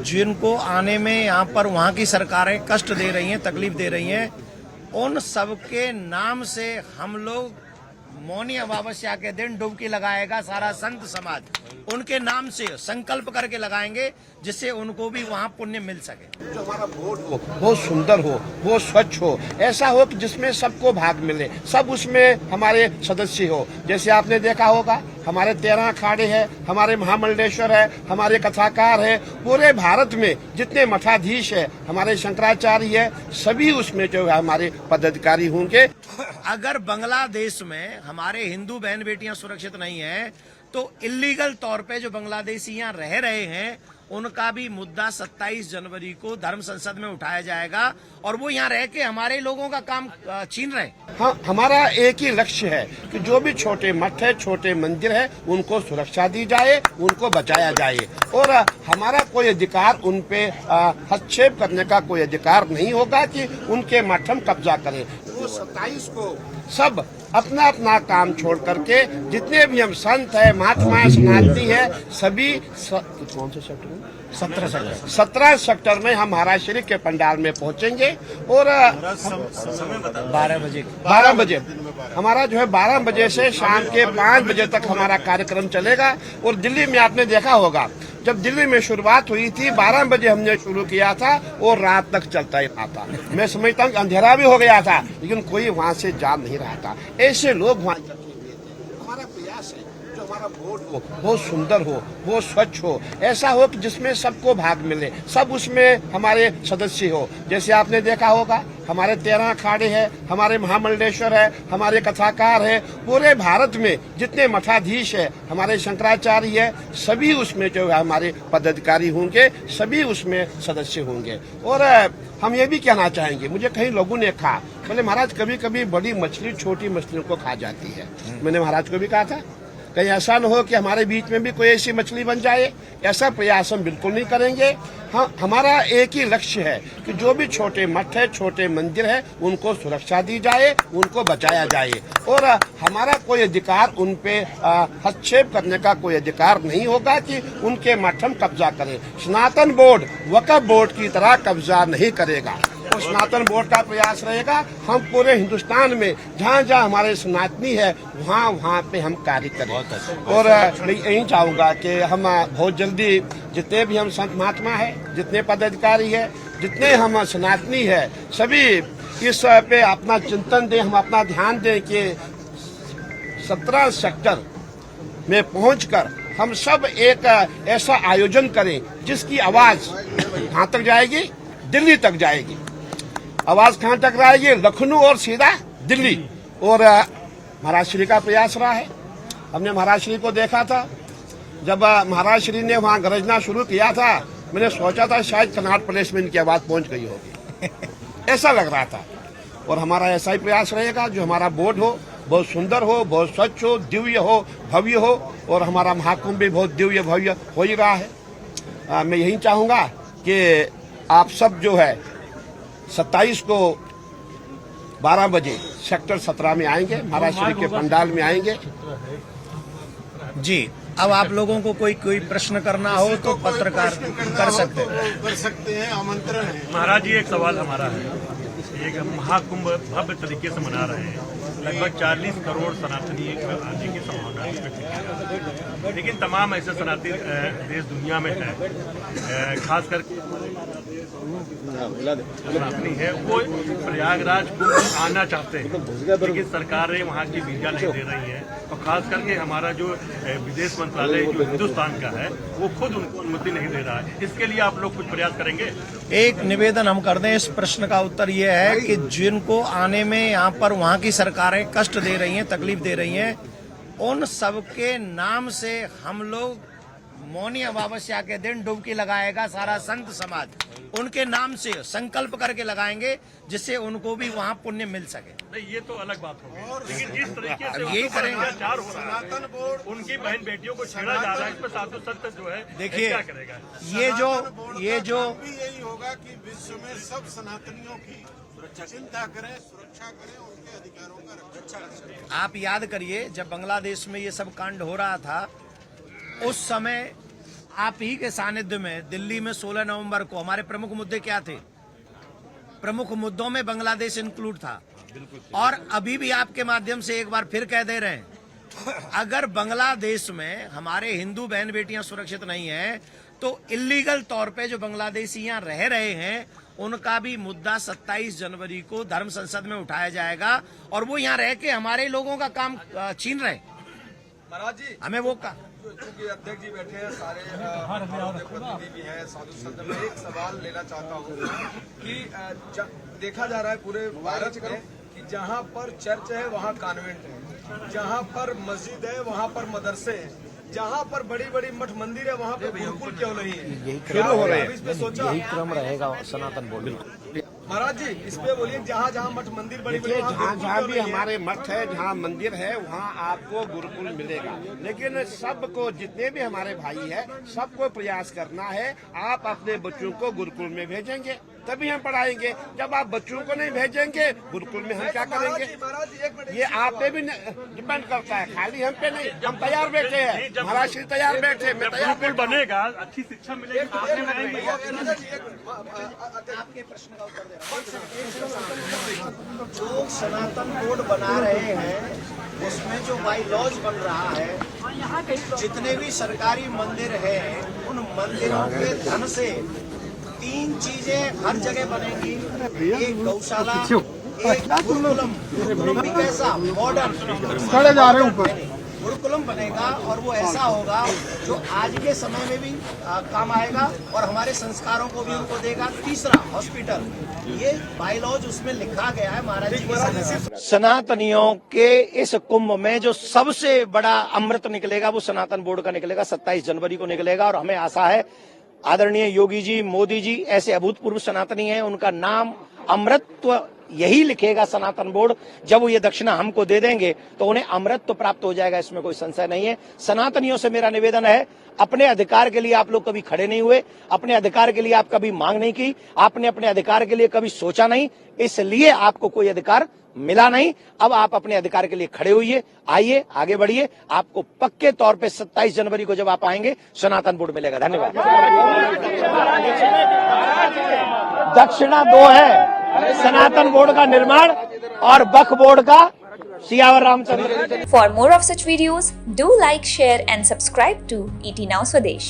जिनको आने में यहाँ पर वहाँ की सरकारें कष्ट दे रही हैं, तकलीफ दे रही हैं, उन सबके नाम से हम लोग मौनी अमावस्या के दिन डुबकी लगाएगा सारा संत समाज। उनके नाम से संकल्प करके लगाएंगे जिससे उनको भी वहाँ पुण्य मिल सके। जो हमारा वोट हो वो सुंदर हो, वो स्वच्छ हो, ऐसा हो कि जिसमें सबको भाग मिले, सब उसमें हमारे सदस्य हो। जैसे आपने देखा होगा हमारे 13 अखाड़े हैं, हमारे महामंडलेश्वर है, हमारे कथाकार है, पूरे भारत में जितने मठाधीश है, हमारे शंकराचार्य है, सभी उसमें जो है हमारे पदाधिकारी होंगे। अगर बांग्लादेश में हमारे हिंदू बहन बेटियां सुरक्षित नहीं है तो इलीगल तौर पे जो बांग्लादेशी यहाँ रह रहे हैं उनका भी मुद्दा 27 जनवरी को धर्म संसद में उठाया जाएगा और वो यहाँ रह के हमारे लोगों का काम छीन रहे हैं। हाँ, हमारा एक ही लक्ष्य है कि जो भी छोटे मठ है, छोटे मंदिर है, उनको सुरक्षा दी जाए, उनको बचाया जाए और हमारा कोई अधिकार उन पे हस्तक्षेप करने का कोई अधिकार नहीं होगा कि उनके मठ हम कब्जा करें। वो 27 को सब अपना अपना काम छोड़ करके जितने भी हम संत है, महात्मा सनातनी है, सभी कौन से सेक्टर में 17 सेक्टर में हम महाराज श्री के पंडाल में पहुंचेंगे और 12 बजे हमारा जो है 12 बजे से शाम के 5 बजे तक हमारा कार्यक्रम चलेगा। और दिल्ली में आपने देखा होगा जब दिल्ली में शुरुआत हुई थी 12 बजे हमने शुरू किया था और रात तक चलता ही रहा था। मैं समझता हूँ अंधेरा भी हो गया था लेकिन कोई वहाँ से जा नहीं रहा था। ऐसे लोग वहाँ हमारा प्रयास है जो हमारा वोट हो वो सुंदर हो, वो स्वच्छ हो, ऐसा हो कि जिसमें सबको भाग मिले, सब उसमें हमारे सदस्य हो। जैसे आपने देखा होगा हमारे 13 अखाड़े हैं, हमारे महामंडलेश्वर है, हमारे कथाकार है, पूरे भारत में जितने मठाधीश है, हमारे शंकराचार्य है, सभी उसमें जो है हमारे पदाधिकारी होंगे, सभी उसमें सदस्य होंगे। और हम ये भी कहना चाहेंगे, मुझे कहीं लोगों ने कहा बोले महाराज कभी कभी बड़ी मछली छोटी मछलियों को खा जाती है। मैंने महाराज को भी कहा था कहीं ऐसा न हो कि हमारे बीच में भी कोई ऐसी मछली बन जाए, ऐसा प्रयास हम बिल्कुल नहीं करेंगे। हाँ, हमारा एक ही लक्ष्य है कि जो भी छोटे मठ है, छोटे मंदिर है, उनको सुरक्षा दी जाए, उनको बचाया जाए और हमारा कोई अधिकार उन पे हस्तक्षेप करने का कोई अधिकार नहीं होगा कि उनके मठ हम कब्जा करें। सनातन बोर्ड वक्फ बोर्ड की तरह कब्जा नहीं करेगा। और सनातन बोर्ड का प्रयास रहेगा हम पूरे हिंदुस्तान में जहाँ जहाँ हमारे सनातनी है वहाँ पे हम कार्य करें। और मैं यही चाहूँगा कि हम बहुत जल्दी जितने भी हम संत महात्मा है, जितने पदाधिकारी है, जितने हम सनातनी है, सभी इस पे अपना चिंतन दें, हम अपना ध्यान दें कि 17 सेक्टर में पहुंचकर हम सब एक ऐसा आयोजन करें जिसकी आवाज कहाँ तक जाएगी? दिल्ली तक जाएगी। आवाज कहाँ तक रहेगी? लखनऊ और सीधा दिल्ली। और महाराज श्री का प्रयास रहा है। हमने महाराज श्री को देखा था जब महाराज श्री ने वहाँ गरजना शुरू किया था, मैंने सोचा था शायद कनाट प्लेस में इनकी आवाज पहुंच गई होगी ऐसा लग रहा था। और हमारा ऐसा ही प्रयास रहेगा जो हमारा बोर्ड हो बहुत सुंदर हो, बहुत स्वच्छ हो, दिव्य हो, भव्य हो। और हमारा महाकुंभ भी बहुत दिव्य भव्य हो ही रहा है। मैं यही चाहूँगा कि आप सब जो है 27 को 12 बजे सेक्टर 17 में आएंगे, महाराज श्री के पंडाल में आएंगे। जी, अब आप लोगों को कोई प्रश्न करना हो तो पत्रकार कर सकते हैं। आमंत्रण है। महाराज जी एक सवाल हमारा है, एक महाकुंभ भव्य तरीके से मना रहे हैं, लगभग 40 करोड़ सनातनी आने की संभावना है, लेकिन तमाम ऐसे सनातनी देश दुनिया में है, खासकर सनातनी है, वो प्रयागराज कुंभ आना चाहते हैं लेकिन सरकारें वहाँ की वीजा नहीं दे रही है और खास करके हमारा जो विदेश मंत्रालय जो हिंदुस्तान का है वो खुद उनको अनुमति नहीं दे रहा है। इसके लिए आप लोग कुछ प्रयास करेंगे? एक निवेदन हम कर दें, इस प्रश्न का उत्तर ये है कि जिनको आने में यहाँ पर वहाँ की सरकारें कष्ट दे रही हैं, तकलीफ दे रही हैं, उन सबके नाम से हम लोग मौनी अमावस्या के दिन डुबकी लगाएगा सारा संत समाज। उनके नाम से संकल्प करके लगाएंगे जिससे उनको भी वहाँ पुण्य मिल सके। नहीं, ये तो अलग बात होगी, लेकिन जिस तरीके से यही करेंगे। सनातन बोर्ड उनकी बहन बेटियों को छेड़ा जा रहा है, इसमें साधु संत जो है देखिए क्या करेगा? ये जो यही होगा कि विश्व में सब सनातनियों की चिंता करें, सुरक्षा करें, उनके अधिकारों का रक्षा करें। आप याद करिए जब बांग्लादेश में ये सब कांड हो रहा था उस समय आप ही के सानिध्य में दिल्ली में 16 नवंबर को हमारे प्रमुख मुद्दे क्या थे? प्रमुख मुद्दों में बांग्लादेश इंक्लूड था। और अभी भी आपके माध्यम से एक बार फिर कह दे रहे हैं, अगर बांग्लादेश में हमारे हिंदू बहन बेटियां सुरक्षित नहीं हैं, तो इलीगल तौर पे जो बांग्लादेशी यहाँ रह रहे हैं उनका भी मुद्दा 27 जनवरी को धर्म संसद में उठाया जाएगा और वो यहाँ रह के हमारे लोगों का काम छीन रहे। महाराज जी, हमें वो का क्योंकि अध्यक्ष जी बैठे हैं, सारे प्रतिनिधि भी हैं, साधु संत, मैं एक सवाल लेना चाहता हूँ कि देखा जा रहा है पूरे भारत में कि जहाँ पर चर्च है वहाँ कॉन्वेंट है, जहाँ पर मस्जिद है वहाँ पर मदरसे हैं, जहाँ पर बड़ी बड़ी मठ मंदिर है वहाँ पर गुरुकुल क्यों नहीं है? शुरू हो रहे हैं। इस पे सोचा क्रम रहेगा सनातन बोर्ड। महाराज जी, इस पे बोलिए, जहाँ जहाँ मठ मंदिर बड़ी बड़ी, जहाँ जहाँ भी हमारे मठ है, जहाँ मंदिर है, वहाँ आपको गुरुकुल मिलेगा। लेकिन सबको, जितने भी हमारे भाई है, सबको प्रयास करना है। आप अपने बच्चों को गुरुकुल में भेजेंगे तभी हम पढ़ाएंगे। जब आप बच्चों को नहीं भेजेंगे गुरुकुल में, हम क्या करेंगे? ये आप पे भी डिपेंड करता है, खाली हम पे नहीं। हम तैयार बैठे हैं, महाराज श्री तैयार बैठे, मैं तैयार गुरुकुल बनेगा, अच्छी शिक्षा मिलेगी तो आपने बनाएंगे। आपके प्रश्न का उत्तर दे रहा हूं। जो सनातन बोर्ड बना रहे हैं उसमें जो बाई लॉज बन रहा है, जितने भी सरकारी मंदिर है उन मंदिरों के धन से 3 चीजें हर जगह बनेगी। एक गौशाला, एक गुरुकुलम भी कैसा मॉडर्न गुरुकुलम बनेगा और वो ऐसा होगा जो आज के समय में भी काम आएगा और हमारे संस्कारों को भी उनको देगा। तीसरा, हॉस्पिटल, ये बायलॉज उसमें लिखा गया है महाराज जी के। सनातनियों के इस कुंभ में जो सबसे बड़ा अमृत निकलेगा वो सनातन बोर्ड का निकलेगा, 27 जनवरी को निकलेगा। और हमें आशा है आदरणीय योगी जी, मोदी जी ऐसे अभूतपूर्व सनातनी हैं, उनका नाम अमृतत्व यही लिखेगा सनातन बोर्ड। जब वो ये दक्षिणा हमको दे देंगे तो उन्हें अमृतत्व प्राप्त हो जाएगा, इसमें कोई संशय नहीं है। सनातनियों से मेरा निवेदन है, अपने अधिकार के लिए आप लोग कभी खड़े नहीं हुए, अपने अधिकार के लिए आप कभी मांग नहीं की, आपने अपने अधिकार के लिए कभी सोचा नहीं, इसलिए आपको कोई अधिकार मिला नहीं। अब आप अपने अधिकार के लिए खड़े होइए, आइए आगे बढ़िए। आपको पक्के तौर पे 27 जनवरी को जब आप आएंगे सिनातन बोर्ड मिलेगा। धन्यवाद। दक्षिणा 2 है, सनातन बोर्ड का निर्माण और वक्फ बोर्ड का Siyavar Ramchandra. For more of such videos, do like, share and subscribe to ET Now Swadesh.